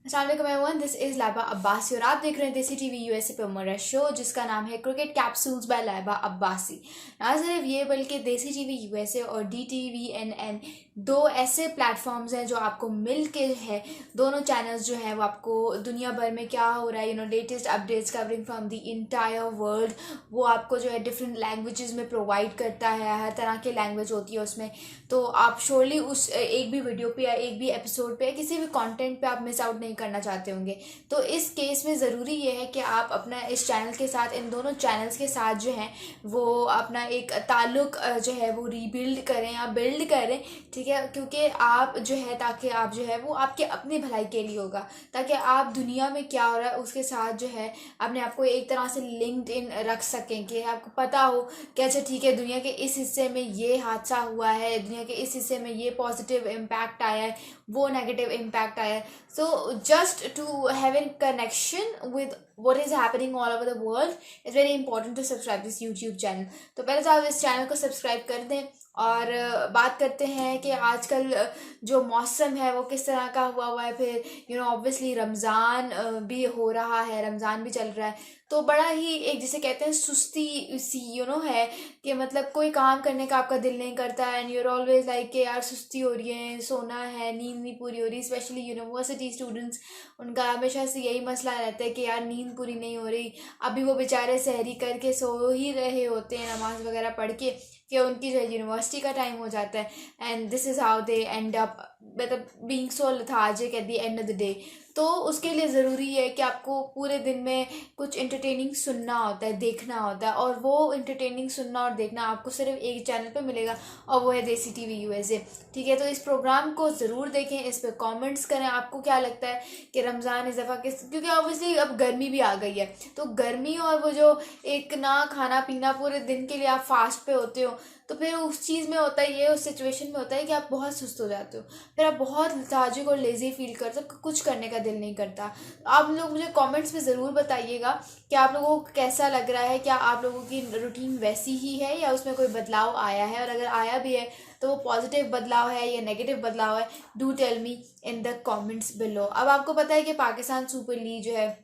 अस्सलाम वालेकुम everyone, this is Laiba Abbasi और आप देख रहे हैं देसी टीवी यूएसए पे मेरा शो जिसका नाम है cricket capsules by Laiba Abbasi. ना सिर्फ ये बल्कि देसी टीवी यूएसए और DTVNN दो ऐसे प्लेटफॉर्म्स हैं जो आपको मिल के है, दोनों चैनल्स जो हैं वो आपको दुनिया भर में क्या हो रहा है latest updates covering from the entire world, वो आपको जो है डिफरेंट लैंग्वेजेस में प्रोवाइड करता है। हर तरह की लैंग्वेज होती है उसमें, तो आप श्योरली उस एक भी वीडियो पे या एक भी एपिसोड पे या किसी भी कंटेंट पे आप मिस आउट नहीं करना चाहते होंगे। तो इस केस में ज़रूरी ये है कि आप अपना इस चैनल के साथ, इन दोनों चैनल्स के साथ जो है वो अपना एक ताल्लुक जो है वो रीबिल्ड करें या बिल्ड करें, ठीक है। क्योंकि आप जो है, ताकि आप जो है वो आपके अपनी भलाई के लिए होगा, ताकि आप दुनिया में क्या हो रहा है उसके साथ जो है अपने आप को एक तरह से लिंक्ड इन रख सकें कि आपको पता हो कि अच्छा ठीक है, दुनिया के इस हिस्से में ये हादसा हुआ है, दुनिया के इस हिस्से में ये पॉजिटिव इम्पैक्ट आया है, वो नेगेटिव इम्पैक्ट आया है। So just to have in connection with what is happening all over the world, it's very important to subscribe this YouTube channel। तो पहले तो आप इस चैनल को सब्सक्राइब कर दें और बात करते हैं कि आजकल जो मौसम है वो किस तरह का हुआ है। फिर ऑब्वियसली रमज़ान भी हो रहा है, रमज़ान भी चल रहा है, तो बड़ा ही एक जिसे कहते हैं सुस्ती सी है कि मतलब कोई काम करने का आपका दिल नहीं करता एंड यूर ऑलवेज लाइक कि यार सुस्ती हो रही है, सोना है, नींद नहीं पूरी हो रही। स्पेशली यूनिवर्सिटी स्टूडेंट्स, उनका हमेशा से यही मसला रहता है कि यार नींद पूरी नहीं हो रही। अभी वो बेचारे सहरी करके सो ही रहे होते हैं नमाज वगैरह पढ़ के कि उनकी जो है यूनिवर्सिटी का टाइम हो जाता है and this is how they end up, मतलब being so lethargic at the end of the day. तो उसके लिए ज़रूरी है कि आपको पूरे दिन में कुछ इंटरटेनिंग सुनना होता है, देखना होता है, और वो इंटरटेनिंग सुनना और देखना आपको सिर्फ एक चैनल पे मिलेगा और वो है देसी टीवी यूएसए, ठीक है। तो इस प्रोग्राम को ज़रूर देखें, इस पर कमेंट्स करें आपको क्या लगता है कि रमज़ान इस दफ़ा किस, क्योंकि ऑब्वियसली अब गर्मी भी आ गई है, तो गर्मी और वो जो एक ना खाना पीना पूरे दिन के लिए आप फास्ट पे होते हो, तो फिर उस चीज़ में होता है ये, उस सिचुएशन में होता है कि आप बहुत सुस्त हो जाते हो, फिर आप बहुत लेथार्जिक और लेज़ी फील करते हो, कुछ करने का दिल नहीं करता। आप लोग मुझे कमेंट्स में ज़रूर बताइएगा कि आप लोगों को कैसा लग रहा है, क्या आप लोगों की रूटीन वैसी ही है या उसमें कोई बदलाव आया है, और अगर आया भी है तो वो पॉजिटिव बदलाव है या नेगेटिव बदलाव है। Do tell me in the comments below. अब आपको पता है कि पाकिस्तान सुपर लीग जो है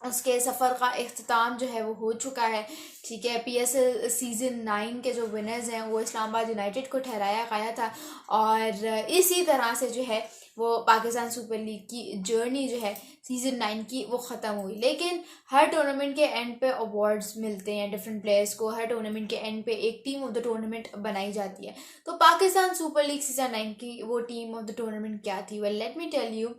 उसके सफ़र का इख्तिताम जो है वो हो चुका है, ठीक है। PSL सीज़न 9 के जो विनर्स हैं वो इस्लामाबाद यूनाइटेड को ठहराया गया था, और इसी तरह से जो है वो पाकिस्तान सुपर लीग की जर्नी जो है सीज़न 9 की वो ख़त्म हुई। लेकिन हर टूर्नामेंट के एंड पे अवार्ड्स मिलते हैं डिफरेंट प्लेयर्स को, हर टूर्नामेंट के एंड पे एक टीम ऑफ द टूर्नामेंट बनाई जाती है। तो पाकिस्तान सुपर लीग सीज़न 9 की वो टीम ऑफ द टूर्नामेंट क्या थी? Well let me tell you.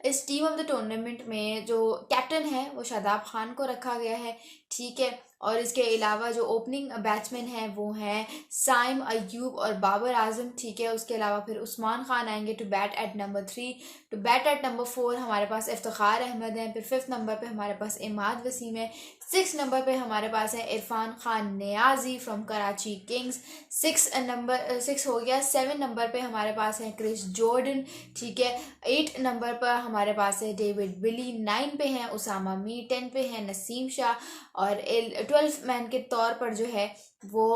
इस टीम ऑफ द टूर्नामेंट में जो कैप्टन है वो शादाब खान को रखा गया है, ठीक है। और इसके अलावा जो ओपनिंग बैट्समैन हैं वो हैं साइम अयूब और बाबर आजम, ठीक है। उसके अलावा फिर उस्मान खान आएंगे to bat at number 3। To bat at number 4 हमारे पास इफ्तिखार अहमद हैं। फिर 5th नंबर पे हमारे पास इमाद वसीम है। 6th नंबर पे हमारे पास है इरफान खान नियाजी फ्रॉम कराची किंग्स। 6 हो गया। 7 नंबर पे हमारे पास है क्रिस जॉर्डन, ठीक है। 8 नंबर पर हमारे पास है डेविड विली। 9 पे हैं उसामा मीर। 10 पे है नसीम शाह, और 12th मैन के तौर पर जो है वो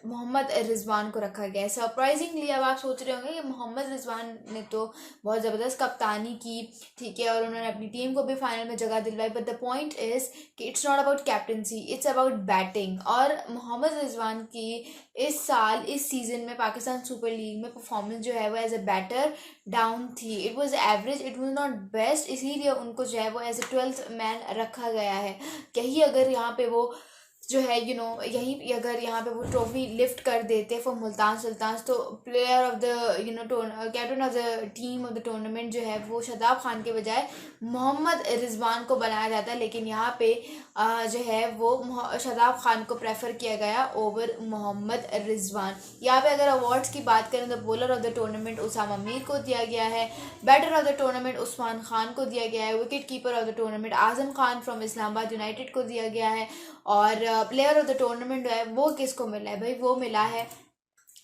मोहम्मद रिजवान को रखा गया है। सरप्राइजिंगली अब आप सोच रहे होंगे कि मोहम्मद रिजवान ने तो बहुत ज़बरदस्त कप्तानी की, ठीक है, और उन्होंने अपनी टीम को भी फाइनल में जगह दिलवाई, बट द पॉइंट इज़ कि it's not about captaincy, it's about batting. और मोहम्मद रिजवान की इस साल, इस सीज़न में पाकिस्तान सुपर लीग में परफॉर्मेंस जो है वो एज ए बैटर डाउन थी। It was average, it was not best, इसीलिए उनको जो है वो एज ए 12th मैन रखा गया है। यही अगर यहाँ पे वो जो है यही अगर यहाँ पे वो ट्रॉफी लिफ्ट कर देते फॉर मुल्तान सुल्तान, तो player of the captain of the team of the tournament जो है वो शादाब खान के बजाय मोहम्मद रिजवान को बनाया जाता है। लेकिन यहाँ पे जो है वो शादाब खान को प्रेफर किया गया ओवर मोहम्मद रिजवान। यहाँ पे अगर अवार्ड्स की बात करें तो bowler of the tournament Usama Mir को दिया गया है। Batter of the tournament Usman Khan को दिया गया है। Wicket keeper of the tournament Azam Khan from Islamabad United को दिया गया है। और प्लेयर ऑफ द टूर्नामेंट जो है वो किसको मिला है भाई? वो मिला है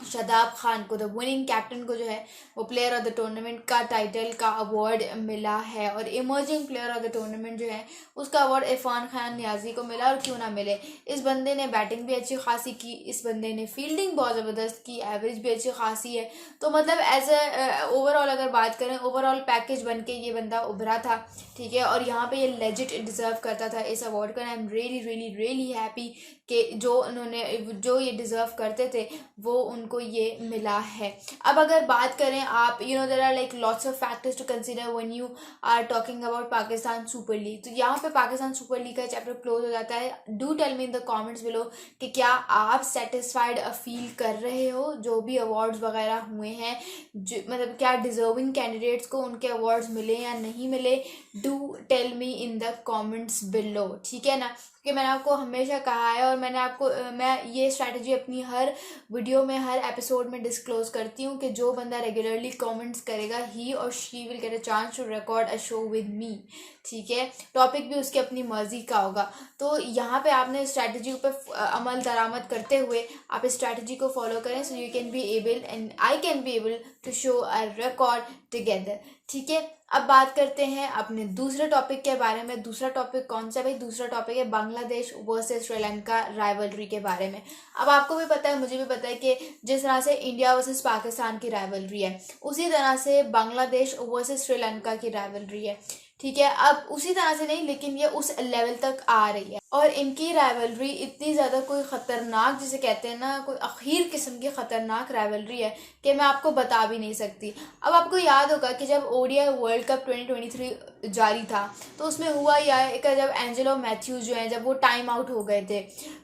शादाब खान को, द विनिंग कैप्टन को जो है वो प्लेयर ऑफ द टूर्नामेंट का टाइटल का अवार्ड मिला है। और emerging player of the tournament जो है उसका अवार्ड इरफान खान नियाजी को मिला। और क्यों ना मिले, इस बंदे ने बैटिंग भी अच्छी खासी की, इस बंदे ने फील्डिंग बहुत ज़बरदस्त की, एवरेज भी अच्छी खासी है। तो मतलब एज ए ओवरऑल अगर बात करें, ओवरऑल पैकेज बन के ये बंदा उभरा था, ठीक है। और यहाँ पे ये लेजिट डिज़र्व करता था इस अवार्ड का। I am really really really happy कि जो ये डिज़र्व करते थे वो उनको ये मिला है। अब अगर बात करें आप, there are like lots of factors to consider when you are talking about Pakistan Super League. तो यहाँ पे पाकिस्तान सुपर लीग का चैप्टर क्लोज हो जाता है। Do tell me in the comments below कि क्या आप सेटिस्फाइड फील कर रहे हो जो भी अवार्ड्स वगैरह हुए हैं, मतलब क्या डिजर्विंग कैंडिडेट्स को उनके अवार्ड्स मिले या नहीं मिले। Do tell me in the comments below, ठीक है ना। क्योंकि मैंने आपको हमेशा कहा है और मैं ये स्ट्रैटेजी अपनी हर वीडियो में, हर एपिसोड में डिस्क्लोज करती हूँ कि जो बंदा रेगुलरली कमेंट्स करेगा ही और she will get a chance to record a show with me, ठीक है। टॉपिक भी उसकी अपनी मर्जी का होगा। तो यहाँ पे आपने स्ट्रैटेजी पर अमल दरामद करते हुए आप इस स्ट्रैटेजी को फॉलो करें, so you can be able and I can be able to show a record together, ठीक है। अब बात करते हैं अपने दूसरे टॉपिक के बारे में। दूसरा टॉपिक कौन सा भाई? दूसरा टॉपिक है बांग्लादेश वर्सेस श्रीलंका राइवलरी के बारे में। अब आपको भी पता है, मुझे भी पता है कि जिस तरह से इंडिया वर्सेस पाकिस्तान की राइवलरी है, उसी तरह से बांग्लादेश वर्सेस श्रीलंका की राइवलरी है, ठीक है। अब उसी तरह से नहीं, लेकिन ये उस लेवल तक आ रही है। और इनकी राइवलरी इतनी ज़्यादा कोई ख़तरनाक, जिसे कहते हैं ना, कोई अखीर किस्म की ख़तरनाक राइवलरी है कि मैं आपको बता भी नहीं सकती। अब आपको याद होगा कि जब ओडीआई वर्ल्ड कप 2023 जारी था तो उसमें हुआ यह कि जब एंजेलो मैथ्यूज जो हैं, जब वो टाइम आउट हो गए थे,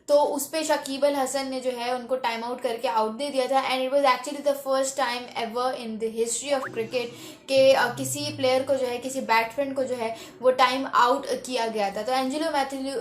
तो उस पर शकीब अल हसन ने जो है उनको टाइम आउट करके आउट दे दिया था। And it was actually the first time ever in the history of cricket कि किसी प्लेयर को जो है, किसी बैट्समैन को जो है वो टाइम आउट किया गया था। तो एंजेलो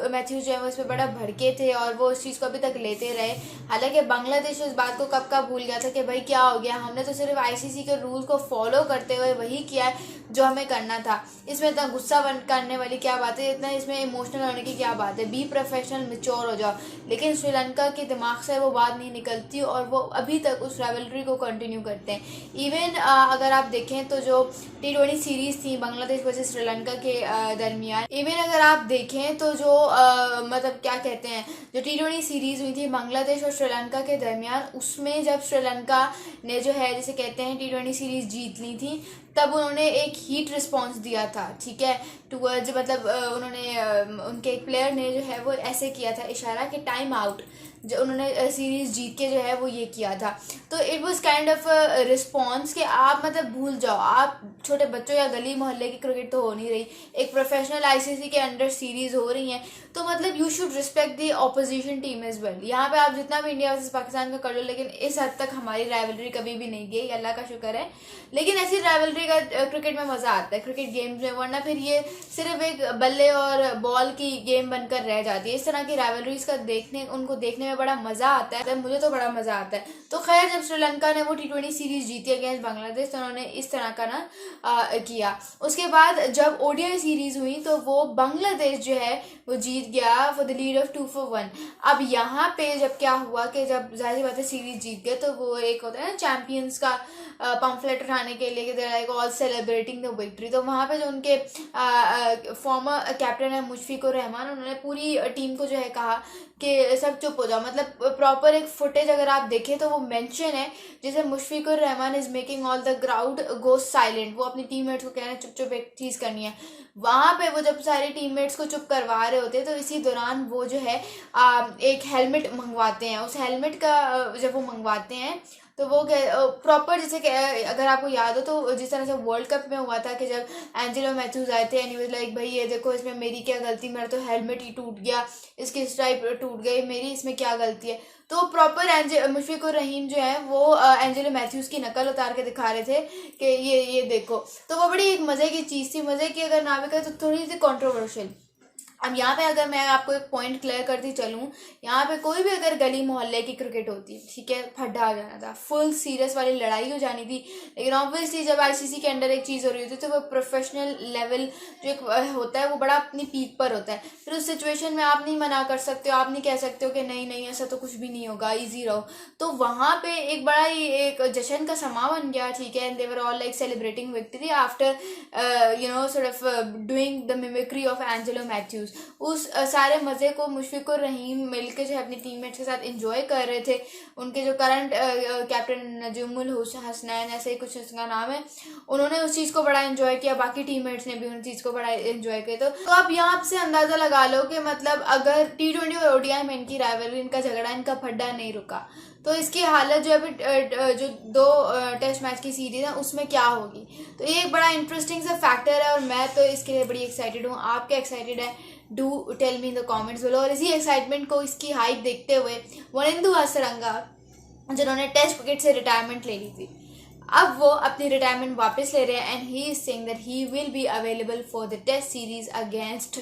मैथ्यूज जो है वो इस पर बड़ा भड़के थे और वो उस चीज़ को अभी तक लेते रहे। हालांकि बांग्लादेश उस बात को कब का भूल गया था कि भाई क्या हो गया, हमने तो सिर्फ आईसीसी के रूल्स को फॉलो करते हुए वही किया है जो हमें करना था। इसमें इतना गुस्सा करने वाली क्या बात है, इतना इसमें इमोशनल होने की क्या बात है। बी प्रोफेशनल, मैच्योर हो जाओ। लेकिन श्रीलंका के दिमाग से वो बात नहीं निकलती और वो अभी तक उस राइवलरी को कंटिन्यू करते हैं। इवन अगर आप देखें तो जो T20 सीरीज थी बांग्लादेश वर्सेस श्रीलंका के दरमियान, इवन अगर आप देखें तो जो मतलब क्या कहते हैं, जो T20 सीरीज हुई थी बांग्लादेश और श्रीलंका के दरमियान, उसमें जब श्रीलंका ने जो है, जिसे कहते हैं, T20 सीरीज जीत ली थी, तब उन्होंने एक हीट रिस्पॉन्स दिया था, ठीक है, टूवर्ड्स, मतलब उन्होंने उनके एक प्लेयर ने जो है वो ऐसे किया था इशारा कि टाइम आउट, जो उन्होंने सीरीज जीत के जो है वो ये किया था। तो it was kind of response कि आप मतलब भूल जाओ, आप छोटे बच्चों या गली मोहल्ले की क्रिकेट तो हो नहीं रही, एक प्रोफेशनल आईसीसी के अंडर सीरीज हो रही हैं, तो मतलब you should respect the opposition team as well. यहाँ पे आप जितना भी इंडिया वर्सेस पाकिस्तान का कर लो, लेकिन इस हद तक हमारी राइवलरी कभी भी नहीं गई, अल्लाह का शुक्र है। लेकिन ऐसी राइवलरी का क्रिकेट में मजा आता है, क्रिकेट गेम्स में, वरना फिर ये सिर्फ एक बल्ले और बॉल की गेम बनकर रह जाती है। इस तरह की राइवलरीज का उनको देखने में बड़ा मजा आता है, मुझे तो बड़ा मजा आता है। तो खैर, जब श्रीलंका ने वो T20 सीरीज जीती अगेंस्ट बांग्लादेश, तो उन्होंने इस तरह का ना किया। उसके बाद जब ओडीआई सीरीज हुई तो वो बांग्लादेश जो है वो जीत गया फॉर द लीड ऑफ 2-1। अब यहाँ पे जब क्या हुआ कि जब जाहिर बात है सीरीज जीत गए, तो वो एक होता है ना चैंपियंस का पम्फलेट उठाने के लिए, कि like all celebrating the victory. तो वहाँ पे जो उनके फॉर्मर कैप्टन है मुशफिकुर रहमान, उन्होंने पूरी टीम को जो है कहा कि सब चुप हो जाओ। मतलब प्रॉपर एक फुटेज अगर आप देखें तो वो मेंशन है, जैसे Mushfiqur Rahman is making all the crowd go silent. वो अपनी टीममेट्स को कह रहे हैं चुप चुप, एक चीज़ करनी है। वहाँ पे वो जब सारे टीममेट्स को चुप करवा रहे होते हैं, तो इसी दौरान वो जो है एक हेलमेट मंगवाते हैं। उस हेलमेट का जब वो मंगवाते हैं तो वो प्रॉपर, जैसे कि अगर आपको याद हो तो जिस तरह से वर्ल्ड कप में हुआ था कि जब एंजेलो मैथ्यूज आए थे, एंड ही वाज लाइक भाई ये देखो इसमें मेरी क्या गलती, मेरा तो हेलमेट ही टूट गया, इसकी स्ट्राइप टूट गई, मेरी इसमें क्या गलती है। तो प्रॉपर मुशफिकुर रहीम जो है वो एंजेलो मैथ्यूज की नकल उतार के दिखा रहे थे कि ये देखो। तो वो बड़ी एक मज़े की चीज़ थी, मज़े की अगर ना भी कहे तो थोड़ी सी कॉन्ट्रोवर्शियल। अब यहाँ पे अगर मैं आपको एक पॉइंट क्लियर करती चलूँ, यहाँ पे कोई भी अगर गली मोहल्ले की क्रिकेट होती, ठीक है, फड्डा आ जाना था, फुल सीरियस वाली लड़ाई हो जानी थी। लेकिन ऑब्वियसली जब आईसीसी के अंडर एक चीज़ हो रही होती है तो वो प्रोफेशनल लेवल जो एक होता है वो बड़ा अपनी पीक पर होता है। फिर उस सिचुएशन में आप नहीं मना कर सकते हो, आप नहीं कह सकते हो कि नहीं नहीं ऐसा तो कुछ भी नहीं होगा, ईजी रहो। तो वहाँ पे एक बड़ा ही एक जश्न का समा बन गया, ठीक है, and they were all like celebrating victory after sort of doing the mimicry of Angelo Mathews. उस सारे मज़े को मुशफिक और रहीम मिलकर जो है अपनी टीममेट्स के साथ एंजॉय कर रहे थे। उनके जो करंट कैप्टन नजमुल हसनैन, ऐसे ही कुछ उसका नाम है, उन्होंने उस चीज़ को बड़ा एंजॉय किया, बाकी टीममेट्स ने भी उन चीज़ को बड़ा एंजॉय किया। तो आप यहाँ से अंदाज़ा लगा लो कि मतलब अगर T20 और ODI में इनकी राइवलरी, इनका झगड़ा, इनका फड्डा नहीं रुका तो इसकी हालत जो है जो 2 टेस्ट मैच की सीरीज है उसमें क्या होगी। तो ये एक बड़ा इंटरेस्टिंग सा फैक्टर है और मैं तो इसके लिए बड़ी एक्साइटेड हूँ। आप क्या एक्साइटेड है? Do tell me in the comments below. और इसी एक्साइटमेंट को, इसकी हाइप देखते हुए वनिंदु हसरंगा, जिन्होंने टेस्ट क्रिकेट से रिटायरमेंट ले ली थी, अब वो अपनी रिटायरमेंट वापस ले रहे हैं and he is saying that he will be available for the test series against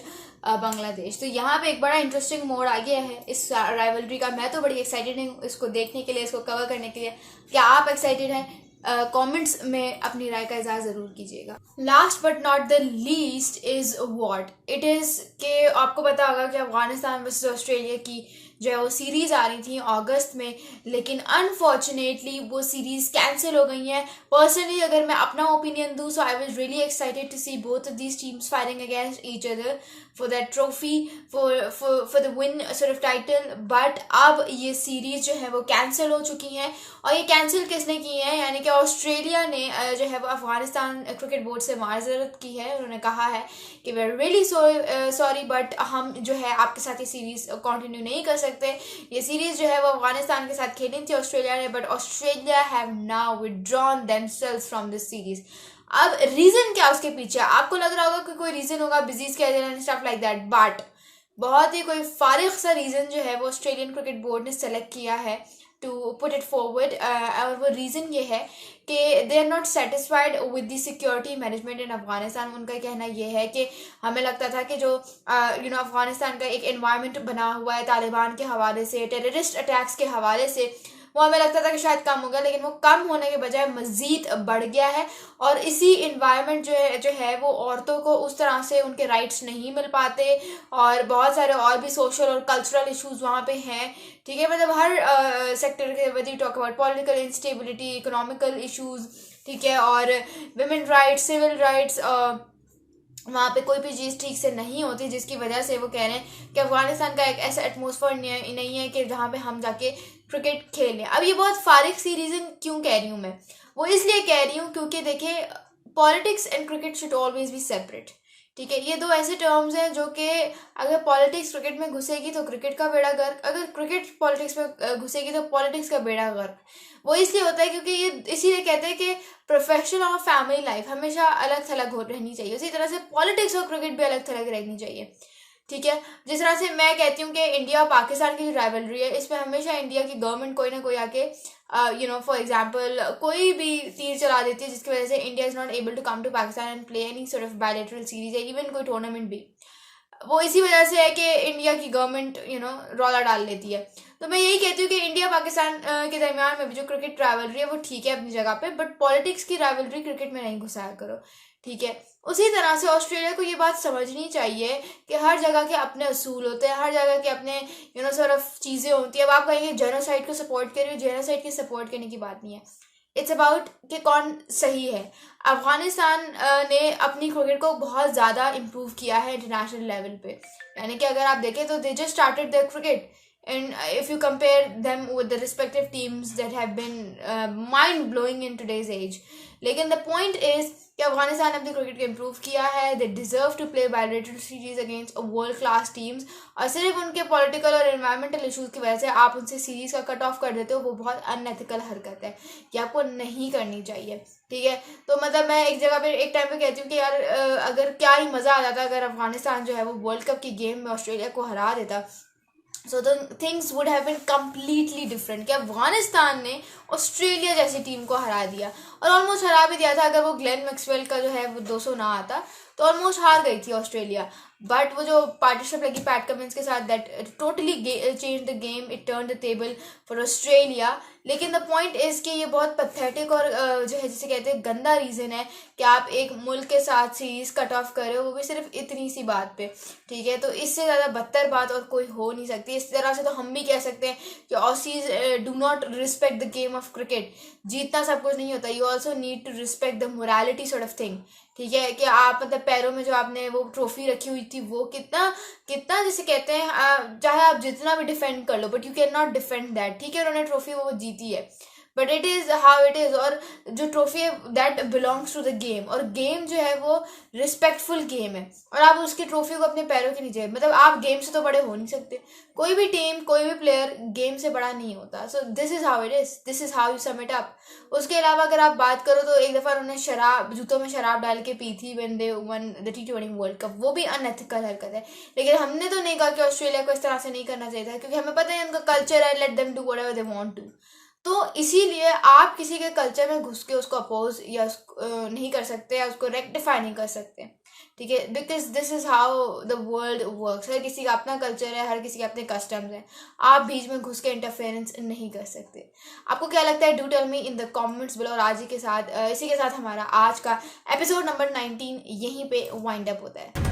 Bangladesh. तो यहाँ पे एक बड़ा इंटरेस्टिंग मोड आ गया है इस राइवलरी का। मैं तो बड़ी एक्साइटेड हूँ इसको देखने के लिए, इसको कवर करने के लिए। क्या आप एक्साइटेड हैं? कमेंट्स में अपनी राय का इज़हार ज़रूर कीजिएगा। Last but not the least is what it is के आपको पता होगा कि अफगानिस्तान वर्सेस ऑस्ट्रेलिया की जो है वो सीरीज़ आ रही थी अगस्त में, लेकिन अनफॉर्चुनेटली वो सीरीज़ कैंसिल हो गई हैं। पर्सनली अगर मैं अपना ओपिनियन दूँ, so I was really excited to see both of these teams fighting against each other for that trophy, for the win sort of title. But अब ये सीरीज़ जो है वो कैंसिल हो चुकी हैं। और ये कैंसिल किसने की है? यानी कि ऑस्ट्रेलिया ने जो है वो अफगानिस्तान क्रिकेट बोर्ड से माजरत की है। उन्होंने कहा है कि we are really sorry but हम जो है आपके साथ ये सीरीज़ कंटिन्यू नहीं कर सकते। ये सीरीज़ जो है वो अफगानिस्तान के साथ खेली थी ऑस्ट्रेलिया ने, but Australia have now withdrawn themselves from this series. अब रीज़न क्या उसके पीछे? आपको लग रहा होगा कि कोई रीज़न होगा, busy schedule and stuff like that, but बहुत ही कोई फारिग सा रीज़न जो है वो ऑस्ट्रेलियन क्रिकेट बोर्ड ने सेलेक्ट किया है टू पुट इट फॉरवर्ड। और वो रीज़न ये है कि they are not satisfied with the security management in Afghanistan. उनका कहना ये है कि हमें लगता था कि जो अफगानिस्तान का एक एनवायरनमेंट बना हुआ है तालिबान के हवाले से, टेररिस्ट अटैक्स के हवाले से, वो हमें लगता था कि शायद कम हो गया, लेकिन वो कम होने के बजाय मज़ीद बढ़ गया है। और इसी इन्वायरमेंट जो है वो औरतों को उस तरह से उनके राइट्स नहीं मिल पाते, और बहुत सारे और भी सोशल और कल्चरल इश्यूज वहाँ पे हैं, ठीक है। मतलब हर सेक्टर के whether you talk about political instability, economical issues, ठीक है, और विमेन राइट्स, सिविल राइट्स, वहाँ पे कोई भी चीज़ ठीक से नहीं होती, जिसकी वजह से वो कह रहे हैं कि अफगानिस्तान का एक ऐसा एटमॉस्फेयर नहीं है कि जहाँ पे हम जाके क्रिकेट खेलें। अब ये बहुत फारिग सी रीज़न क्यों कह रही हूँ मैं? वो इसलिए कह रही हूँ क्योंकि देखिए, politics and cricket should always be separate, ठीक है। ये 2 ऐसे टर्म्स हैं जो कि अगर पॉलिटिक्स क्रिकेट में घुसेगी तो क्रिकेट का बेड़ा गर्क, अगर क्रिकेट पॉलिटिक्स में घुसेगी तो पॉलिटिक्स का बेड़ा गर्क। वो इसलिए होता है क्योंकि ये इसीलिए कहते हैं कि प्रोफेशनल और फैमिली लाइफ हमेशा अलग थलग हो रहनी चाहिए, उसी तरह से पॉलिटिक्स और क्रिकेट भी अलग थलग रहनी चाहिए, ठीक है। जिस तरह से मैं कहती हूँ कि इंडिया और पाकिस्तान की जो राइवलरी है, इसमें हमेशा इंडिया की गवर्नमेंट कोई ना कोई आके फॉर एग्जाम्पल कोई भी तीर चला देती है, जिसकी वजह से India is not able to come to Pakistan and play any sort of bilateral series, या इवन कोई टूर्नामेंट भी। वो इसी वजह से है कि इंडिया की गवर्नमेंट रौला डाल लेती है। तो मैं यही कहती हूँ कि इंडिया पाकिस्तान के दरमियान में भी जो क्रिकेट राइवलरी है वो ठीक है अपनी जगह पे, बट पॉलिटिक्स की राइवलरी क्रिकेट में नहीं घुसाया करो, ठीक है। उसी तरह से ऑस्ट्रेलिया को ये बात समझनी चाहिए कि हर जगह के अपने असूल होते हैं, हर जगह के अपने सॉर्ट ऑफ चीज़ें होती है। अब आप कहेंगे जेनोसाइड को सपोर्ट कर रही हो, जेनोसाइड की सपोर्ट करने की बात नहीं है। इट्स अबाउट कि कौन सही है। अफगानिस्तान ने अपनी क्रिकेट को बहुत ज़्यादा इम्प्रूव किया है इंटरनेशनल लेवल पे, यानी कि अगर आप देखें तो they just started their cricket, and if you compare them with the respective teams that have been mind blowing in today's age. लेकिन the point is कि अफगानिस्तान ने अपनी क्रिकेट को इम्प्रूव किया है। They deserve to play bilateral series against world class teams, और सिर्फ उनके पॉलिटिकल और एनवायरमेंटल इशूज़ की वजह से आप उनसे सीरीज़ का कट ऑफ कर देते हो, वो बहुत अनएथिकल हरकत है, ये आपको नहीं करनी चाहिए, ठीक है। तो मतलब मैं एक जगह पे एक टाइम पे कहती हूँ कि यार अगर क्या ही मज़ा आ जाता अगर अफगानिस्तान जो है वो वर्ल्ड कप की गेम में ऑस्ट्रेलिया को हरा देता, so the things would have been completely different. कि अफगानिस्तान ने ऑस्ट्रेलिया जैसी टीम को हरा दिया, और ऑलमोस्ट हरा भी दिया था। अगर वो ग्लेन मैक्सवेल का जो है वो 200 ना आता तो ऑलमोस्ट हार गई थी ऑस्ट्रेलिया, बट वो जो पार्टनरशिप लगी पैट कमिंस के साथ, that totally change the game, it turn the table for Australia. लेकिन द पॉइंट इज कि ये बहुत पथेटिक और जो है जिसे कहते हैं गंदा रीज़न है कि आप एक मुल्क के साथ सीरीज कट ऑफ करो, वो भी सिर्फ इतनी सी बात पे. ठीक है, तो इससे ज़्यादा बदतर बात और कोई हो नहीं सकती. इस तरह से तो हम भी कह सकते हैं कि Aussies do not respect the game of cricket. जीतना सब कुछ नहीं होता, you also need to respect the morality sort of thing. ठीक है, कि आप मतलब पैरों में जो आपने वो ट्रॉफी रखी हुई थी वो कितना कितना जिसे कहते हैं, चाहे आप जितना भी डिफेंड कर लो, but you can not defend that. ठीक है, उन्होंने ट्रॉफी वो जीती है, but it is how it is. और जो ट्रॉफी है that belongs to the game, और गेम जो है वो रिस्पेक्टफुल गेम है, और आप उसकी ट्रॉफी को अपने पैरों के नीचे, मतलब आप गेम से तो बड़े हो नहीं सकते. कोई भी टीम, कोई भी प्लेयर गेम से बड़ा नहीं होता. So this is how it is, this is how you sum it up. उसके अलावा अगर आप बात करो तो एक दफ़ा उन्होंने शराब, जूतों में शराब डाल के पी थी when they one the T20 world cup. वो भी अनएथिकल हरकत है. लेकिन हमने तो नहीं कहा कि ऑस्ट्रेलिया को इस तरह से नहीं करना चाहिए था, क्योंकि हमें पता है उनका कल्चर है, let them do whatever they want to. तो इसीलिए आप किसी के कल्चर में घुस के उसको अपोज या नहीं कर सकते, या उसको रेक्टिफाई नहीं कर सकते. ठीक है, because this is how the world works. हर किसी का अपना कल्चर है, हर किसी के अपने कस्टम्स हैं. आप बीच में घुस के इंटरफेरेंस नहीं कर सकते. आपको क्या लगता है, do tell me in the comments below. और आज ही के साथ इसी के साथ हमारा आज का एपिसोड नंबर 19 यहीं पे वाइंड अप होता है.